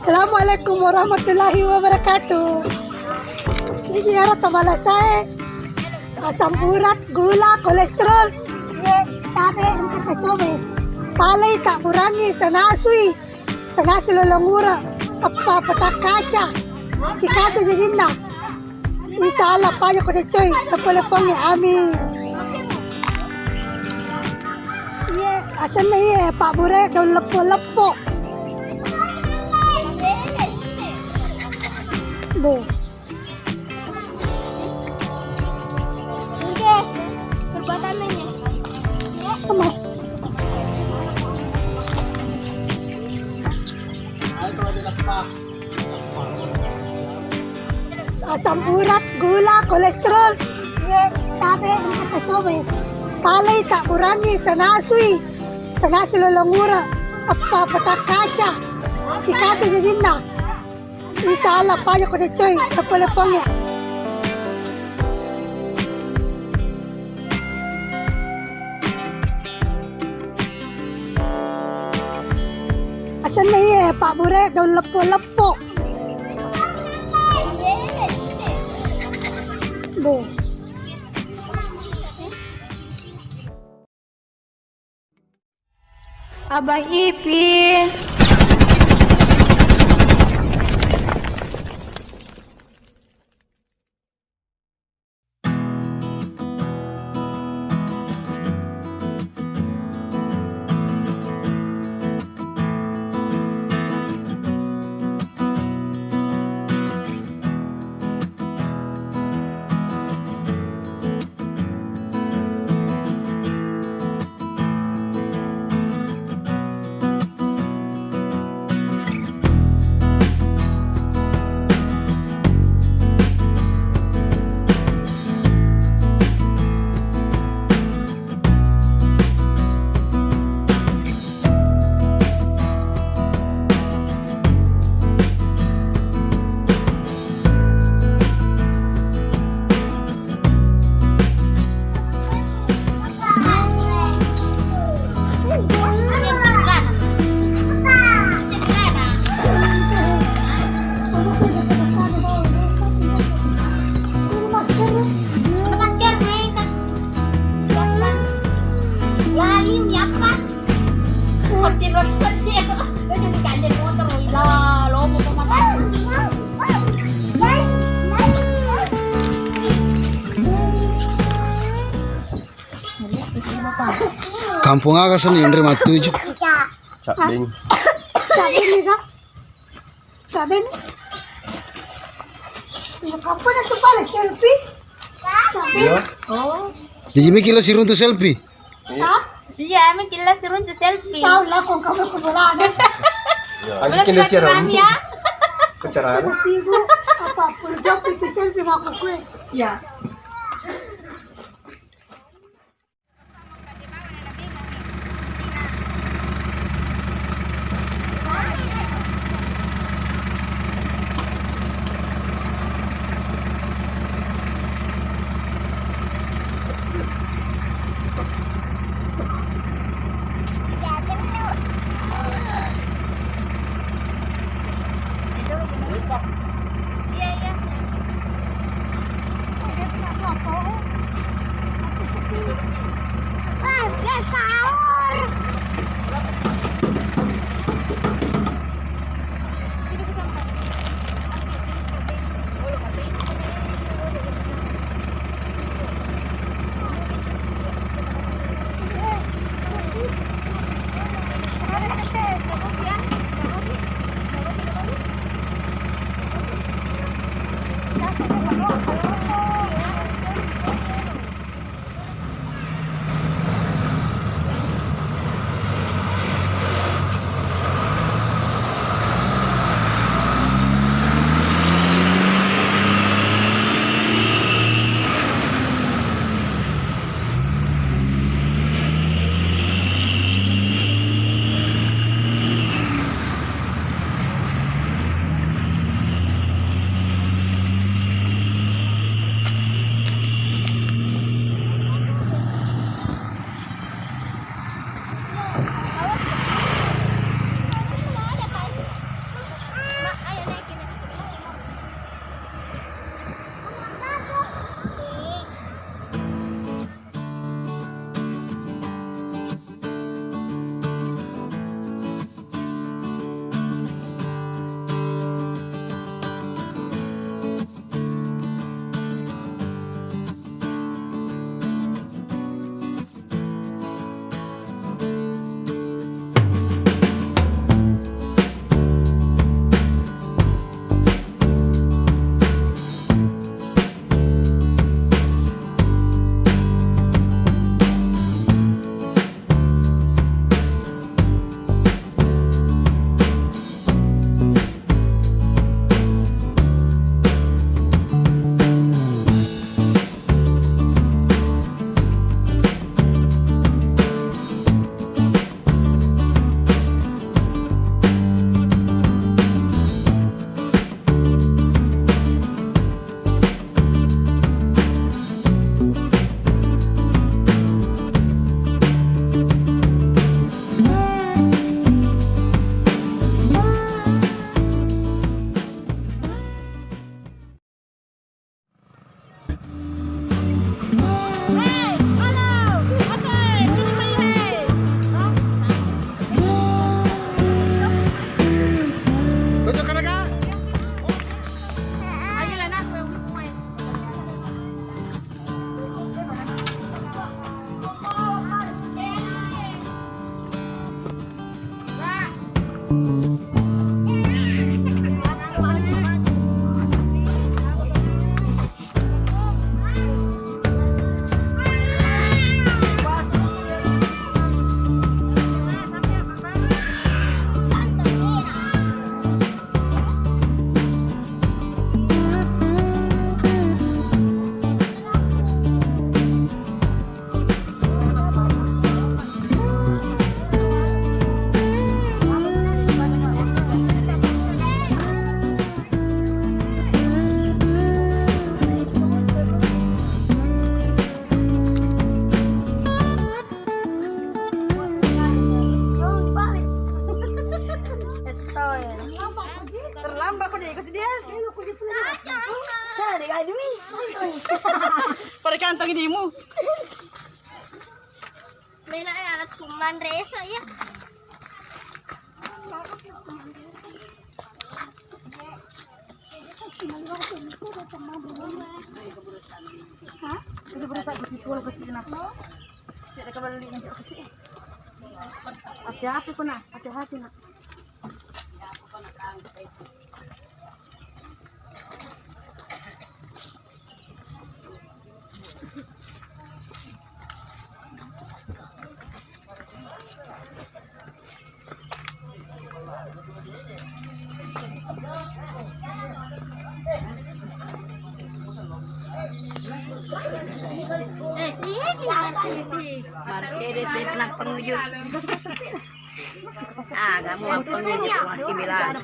Assalamualaikum warahmatullahi wabarakatuh. Ini harap tamala saya. Asam urat, gula, kolesterol. Ye, tabe, untuk kecobe. Talay tak kurangi, tanasui. Tanasui lolongura. Apa petak kaca. Si kaca jadi na. Insya Allah payah ko coy. Lepo-lepong ya, amin. Ye, asan na ye, Pak Bure, daun lepo-lepo. Bo. Perbuatannya. Sama. Asam urat, gula, kolesterol. Ye, tabe, untuk kecobe. Talay tak kurangi, tanasui. Tanasui lolongura. Apa petak kaca. Si kaca jadi na. Insya Allah payah ko coy. Lepo-lepong ya. Asan na ye, Pak Bure, daun lepo-lepo. Bo. Abang Ipin. Kampung aga sana yang rumah tujuh. Cabe ni ka? Cabe ni? Yung kapo na ito pala, selfie? Cabe? Oh. Jadi mi kilo sirun tu selfie. Ha? Iya, emang kila sirun tuh selfie. Sao lah kung kami kumulana. Lagi kena siaran. Ya. Keceraan. Sigo, apa, puljok, iti selfie mga kukwe. Ya. Terlambat ko dia ikut dia. Cari kali ni. Pada kantong ini mu. May na kaya alat kuman reso ya. Hah? Itu berusaha ke situ ke sini nak. Tidak kembali nanti ke sini. Hati-hati pun nak, hati-hati nak. Mercedes dia pernah pengunjung. Ah, kamu pengunjung lagi bilang.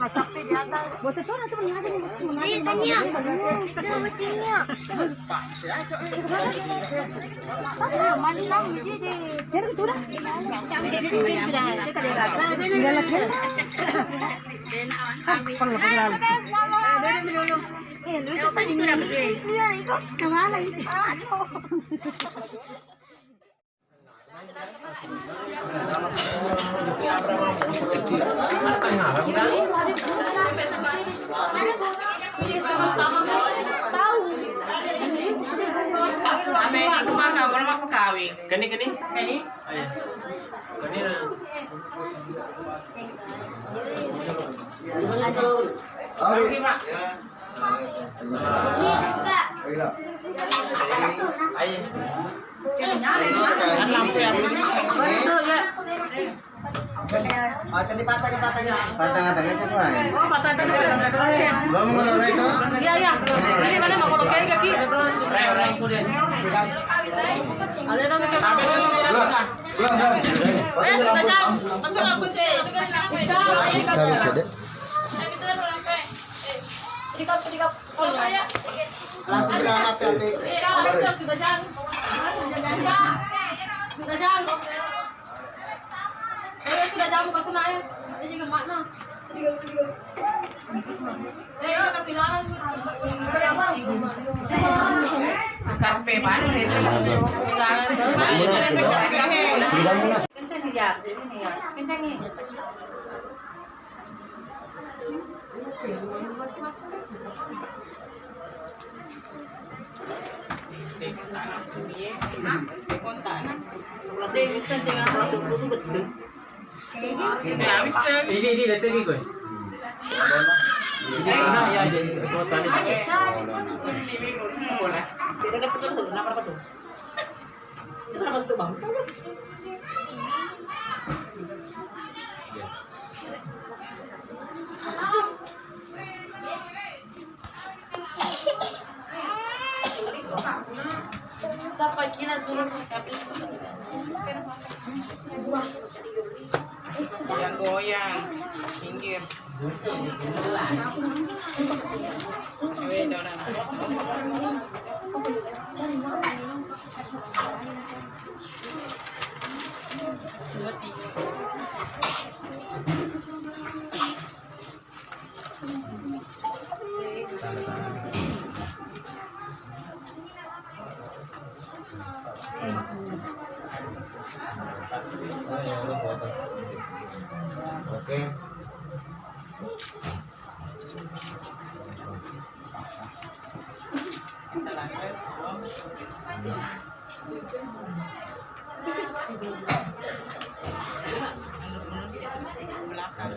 Macam di patah-patahnya. Patah-patahnya tu kan? Oh, patah-patahnya. Belum mengeluarkan itu? Iya, iya. Ini mana mau kalau kayak gini? Orang kemudian. Ada dong kita. Sudah jauh. Betul aku cek. Kali cedek. Sedikap. Oh, ya. Langsung ke anak tapi. Sudah jauh. Sudah jauh. Sudah jauh ke sana ya. Dia juga makna. Ketinggalan. Sampai mana nih? Ketinggalan. Kencang ya. Kencang nih. Ini letak ni kau. Ini ya jadi kota ni. Sampai kira suruh tapi goyang pinggir. Oke. belakang.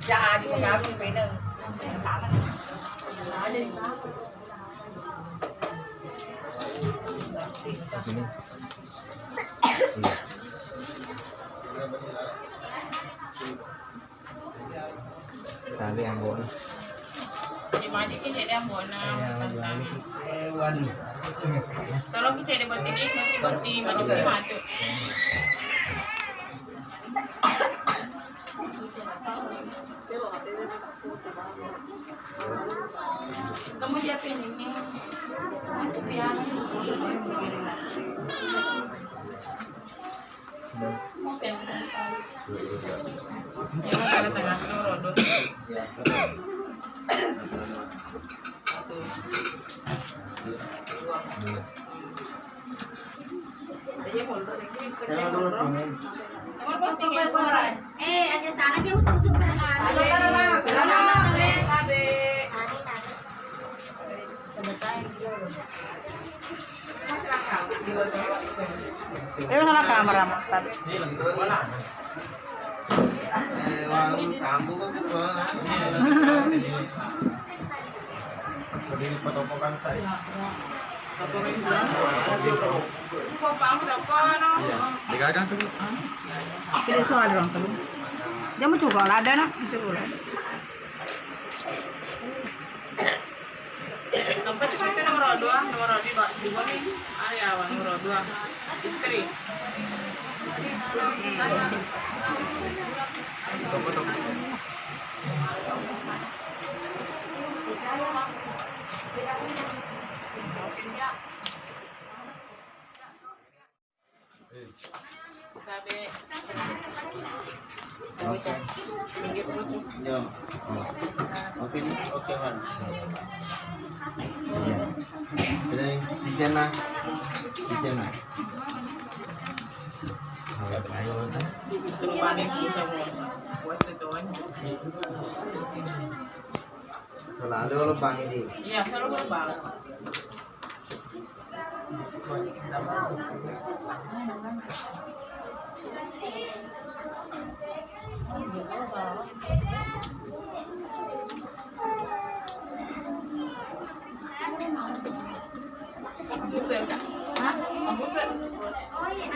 Dạ, đi cả mình phải đừng. Ini. Tapi yang boleh. Jadi maju kita dia mau tentang. Wali. Kalau kita ada buat ini nanti maju ke maju. Kamu siapin ini. Piano. Yang mana tengah tuh rodo. Ada sana dia tutup Salah kamera tadi. Warung sambung kan soalnya. Berdiri foto-fotokan saya. Digagang tuh. Pilih soal dong tuh. Dia mau coba ada nak itu boleh. Tempat kita nomor 2 nih Aryawan nomor 2 istri. Sabi. Yo. Oke nih. Oke kan. Ini si Jena. Terubanin ko sa mo. Buat ito. Selalu lo bang ini. Iya, selalu berbalik. Buset kak? Hah? Buset? Oh iya.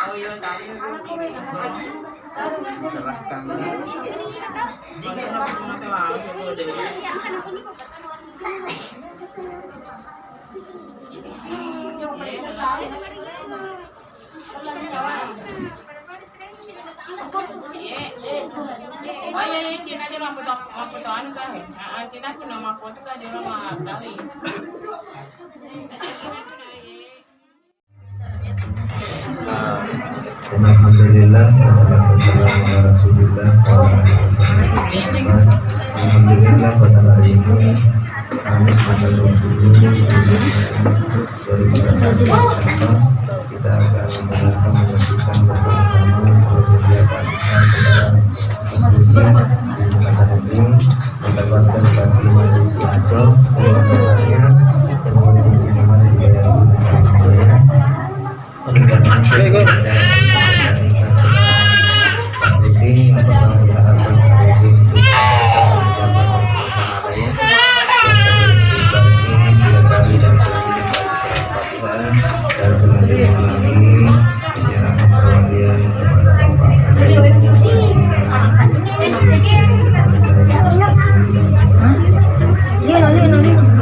Oh iya, tahu. Serahkan Oh iya, Cina dia orang fotoan kan? Cina pun nama foto kan dia orang dari. Alhamdulillah, wassalamualaikum warahmatullahi wabarakatuh. Alhamdulillah pada hari ini kami tanggal 20 kita akan menyaksikan bersama-sama kegiatan kita mendapatkan bagi majelis Agung semuanya semua di masih Ini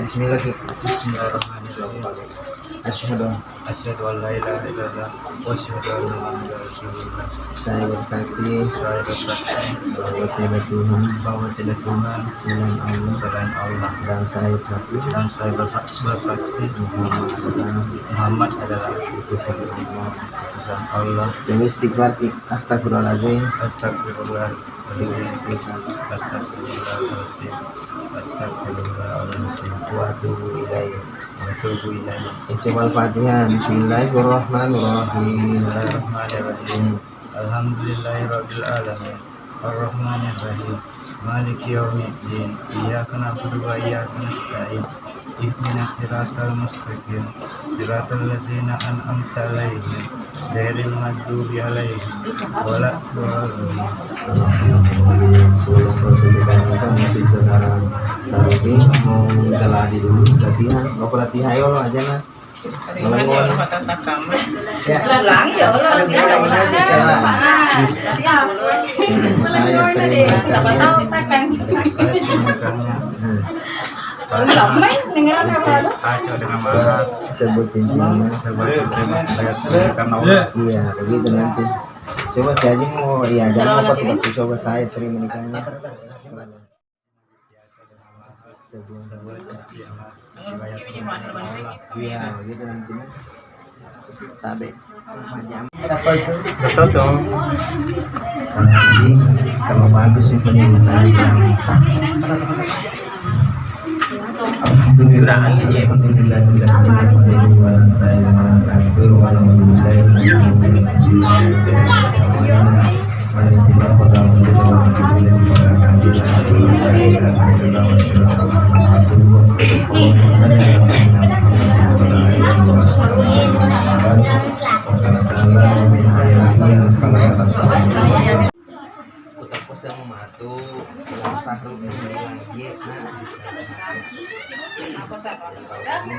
Bismillah. Bismillahirrahmanirrahim. Asyhadu Asyhadu an la ilaha illallah wa asyhadu anna Muhammadar Rasulullah. saya bersaksi Saya bersaksi bahwa tiada Tuhan bahwa tidak Tuhan selain Allah selain Allah, dan saya bersaksi dan saya bersaksi Muhammad adalah Muhammad adalah utusan Allah. utusan Allah. Saya istighfar astagfirullahaladzim. Astagfirullahaladzim. Astagfirullahaladzim. Astagfirullahaladzim. Wa atubu ilaih. Wa atubu ilaih. Ucap al-Fatihah. Bismillahirrahmanirrahim. Bismillahirrahmanirrahim. Alhamdulillahirabbil alamin. Arrahmanirrahim. Maliki yaumiddin. Iyyaka na'budu wa iyyaka nasta'in. Ihdinas siratal mustaqim. Siratal ladzina an'amta 'alaihim ghairil maghdubi alaihim waladdallin. Sebelum proses kita mungkin saudara Saruti mau geladi dulu latihan. Mau latihan ayo lo aja nah. Kalau patah kamar. Ya. Ulangi ya Allah. Ada lagi aja cara. Saya terima Siapa tahu takkan. Saya terima Aco dengan marah sebut cincinnya. sebab terima saya karena Allah. Iya, begitu nanti. Coba saya aja mau iya jangan lupa kita coba saya terima nikahnya. Iya, begitu nanti. Tabe. Macam apa itu? Betul dong. Jadi kalau bagus sih penyebutannya. Alhamdulillah,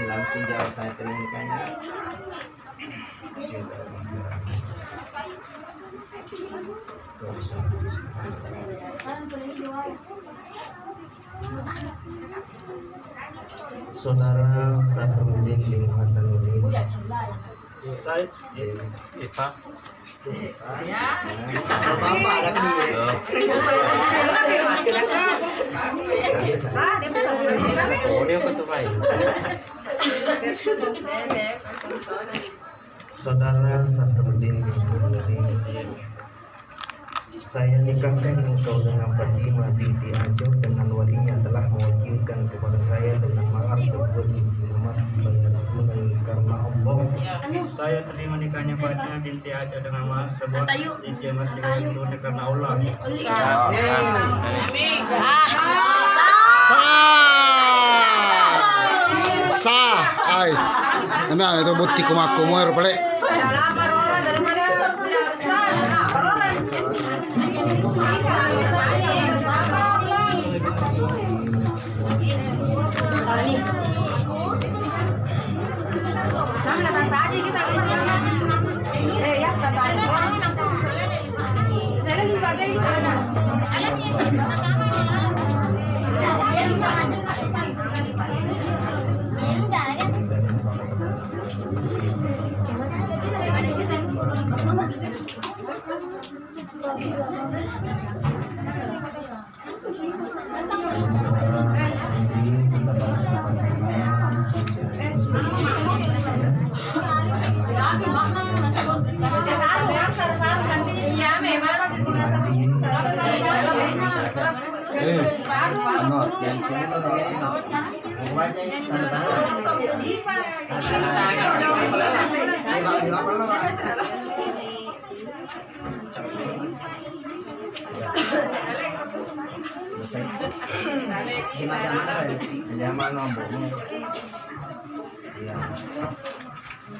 langsung jawab saya terima nikahnya. Saudara Safarudin bin Hasanuddin. Saya Ipa. Bapak lagi. Oh, dia betul baik. Saudara Safarudin bin Hasanuddin. Saya nikahkan engkau dengan Fatimah binti Ajo dengan walinya telah mewakilkan kepada saya dengan mahar sebuah cincin emas dibayar tunai karena Allah. Saya terima nikahnya Fatimah binti Ajo dengan mahar sebuah cincin emas dibayar tunai karena Allah. Sah, ay, namanya itu bukti kumakumur pale.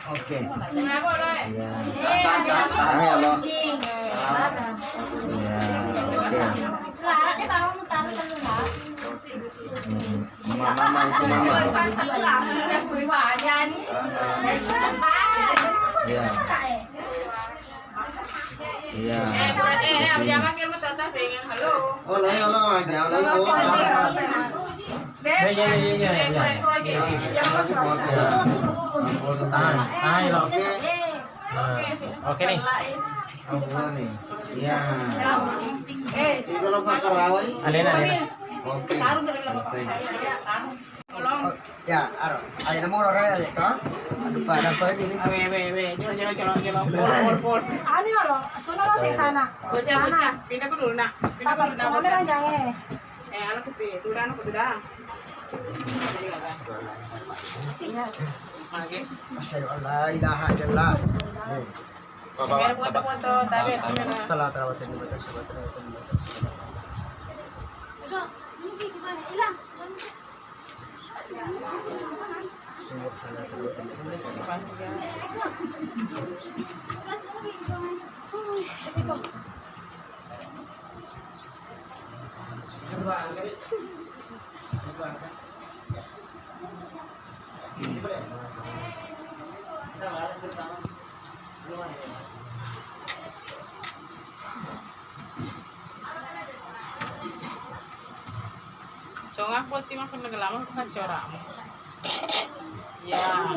Oke. Ya. Ya, Lo. Ya, oke. Mama itu mama. Ya. Iya. Jangan kirim tata pengen halo. Oh, halo, jangan lupa. Oke nih. Iya. Itu lo pakai rawai. Alena. Oke. Ya, aro. Ay namo orang ya ka? Aduh pada apa ini? Pol. Ano yun? Suno lang sa sana. Bocah. Pindah ke dulu nak. Kamera jangan. Anak kecil. Turun aku sudah. Asyhadu an la ilaha illallah. Biar foto-foto tabe kamera. Salat rawat ini batas salat rawat ini batas. Congak poti makan lama kan corak. Ya.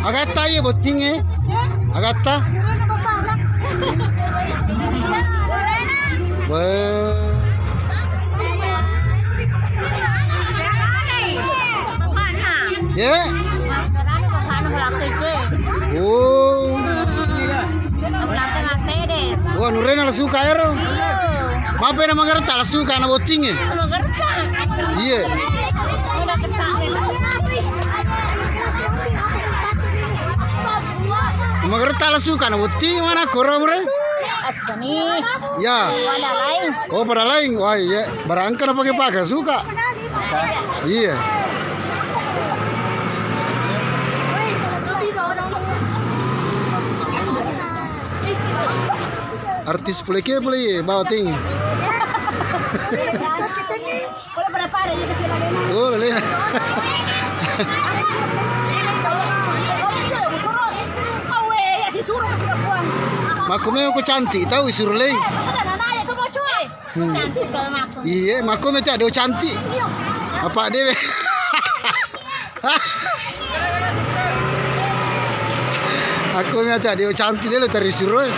Agata ya boting eh. Agata. Dura na babalak. Wah. Ya. Oh. Wah, Nurena la suka ya ro. Mape na magarta la suka na boting eh. Iya. Magarta la suka na boting mana kora bre? Asani. Ya. Wala lain. Oh, pada lain. Wah, iya. Barangka na pakai suka. Iya. Artis boleh boleh bawa ting. Wala para pare yung kasi nalena. Oh, lena. Awe, ya si suruh kasi kapuan. Makume ko cantik tahu isurle. Kada nanaya to mo cuy. Cantik to maku. Iya, makume cak do cantik. Apa dewe? Aku ni cak dia cantik dia le tari suruh.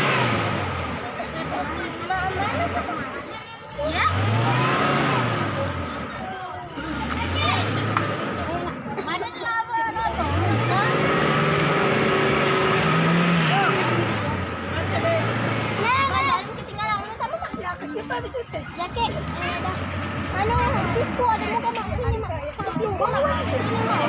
Ano, disco, ada mo ka sini mak. Disco, sini mak.